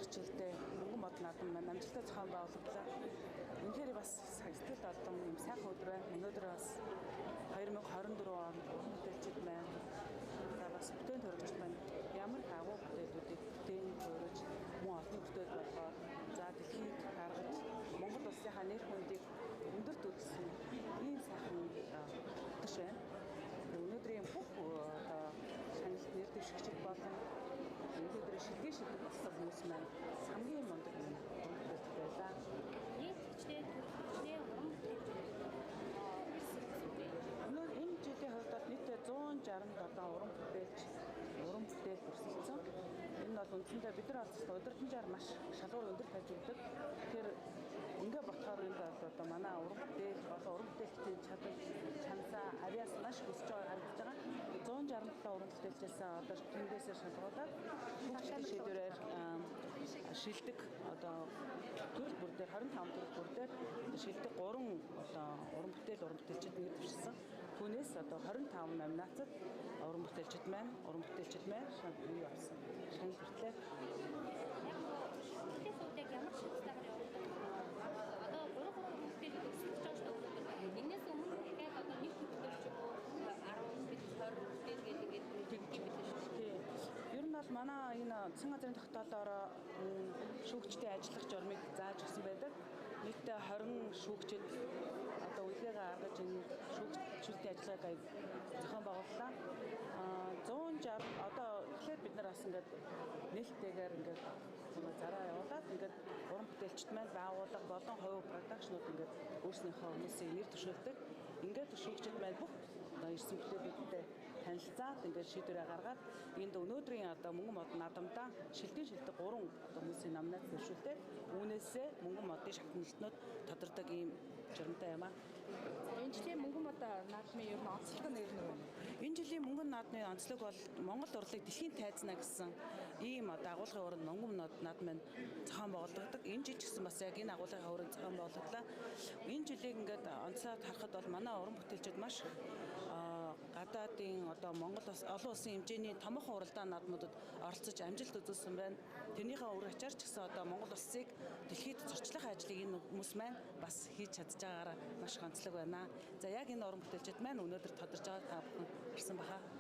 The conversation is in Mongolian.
хичээлдээ мөнгөн мод наадам маань амжилттай зохион байгуулагдлаа. Үнэхээр бас сэтгэл олдон юм сайхан өдөр байна. Өнөөдөр бас 2024 онд бүтээлчд маань бас бүтээн төрөгч маань ямар агуу бүтээлүүдийг бүтээн төрөж мөн олонний бүтээл болгоод за дэлхийд гаргаж Монгол улсынхаа нэр хүндийг өндөр төлсөн ийм сайхан утгаш байна. Өнөөдрийн бүх одоо шаналт нэр дэвшигчд болон өнөөдөр шилдэг болсон хүмүүс маань хамгийн мундаг юм байлаа. Нийтдээ төрөлхтний уран бүтээлчид энэ жилийн хувьд нийтдээ 167 уран бүтээл өрсөлдсөн. Энэ бол үндсэндээ бид нар удирдамжаар маш шалгуур өндөр тавьж өгдөг. Тэгэхээр ингээ ботхоор энэ бол одоо манай уран бүтээл болон уран бүтээлчдийн чанараа авьяас маш өсөж байгаа харагдаж байгаа. 167 уран бүтээлчээс одоо тэндээсээ шалгуулаад бүгд шийдвэрээр шилдэг одоо төрөл бүр дээр 25 төрөл бүр дээр шилдэг 3 одоо уран бүтээлчид нэр дэвшсэн. Түүнээс одоо 25 номинацид уран бүтээлчид маань шагнал явсан. Шагнал хүртлээ. бүтээлчдийг ямар шалтгаанаар явуулдаг? Одоо 3 бүтээлүүд өсөж байгаа шүү дээ. Энээс өмнө яг одоо нэг бүтээлч юу 10 20 бүтээл гэдэг ингээд шүү дээ. Ер нь бол манай энэ засгийн газрын тогтоолоор шүүгчдийн ажиллах журмыг зааж өгсөн байдаг. Нийтдээ 20 шүүгчид одоо үлгээ гаргаж энэ шүүгчдийн ажиллагааг зохион байгууллаа. 160 одоо тэгэхээр бид нар бас ингээд нээлттэйгээр ингээд зараа явуулаад ингээд уран бүтээлчд маань байгууллага болон хувь продакшнууд ингээд өөрснийхөө хүмүүсийг нэр дэвшүүлдэг. Ингээд шүүгчид маань бүх одоо ирсэн бүтээлүүдтэй танилцаад ингээд шийдвэрээ гаргаад энд өнөөдрийн одоо мөнгөн мод наадамдаа шилдэг 3 одоо хүмүүсийн номинац дэвшүүлдэг. Үүнээсээ мөнгөн модын шагналтнууд тодордог ийм журамтай юм аа. Энэ жилийн мөнгөн мод наадмын ер нь онцлог нь нэр нь юу вэ? Энэ жилийн мөнгөн наадмын онцлог бол Монгол урлыг дэлхийн тайзнаа гэсэн ийм одоо агуулгын уран мөнгөн мод наадмын зохион байгуулагддаг. Энэ жил ч гэсэн бас яг энэ агуулгын уран зохион байгуулагдлаа. Энэ жилийг ингээд онцлоод харахад бол манай уран бүтээлчид маш гадаадын одоо Монгол олон улсын хэмжээний томоохон уралдаан наадмуудад оролцож амжилт үзүүлсэн байна. Тэрнийхээ үр ачаар ч гэсэн одоо Монгол улсыг дэлхийд зөрчлөх ажлыг энэ хүмүүс маань бас хийж чадж байгаагаар маш онцлог байна. За яг энэ уран бүтээлчид маань өнөөдөр тодорж байгаа та бүхэн ирсэн баха.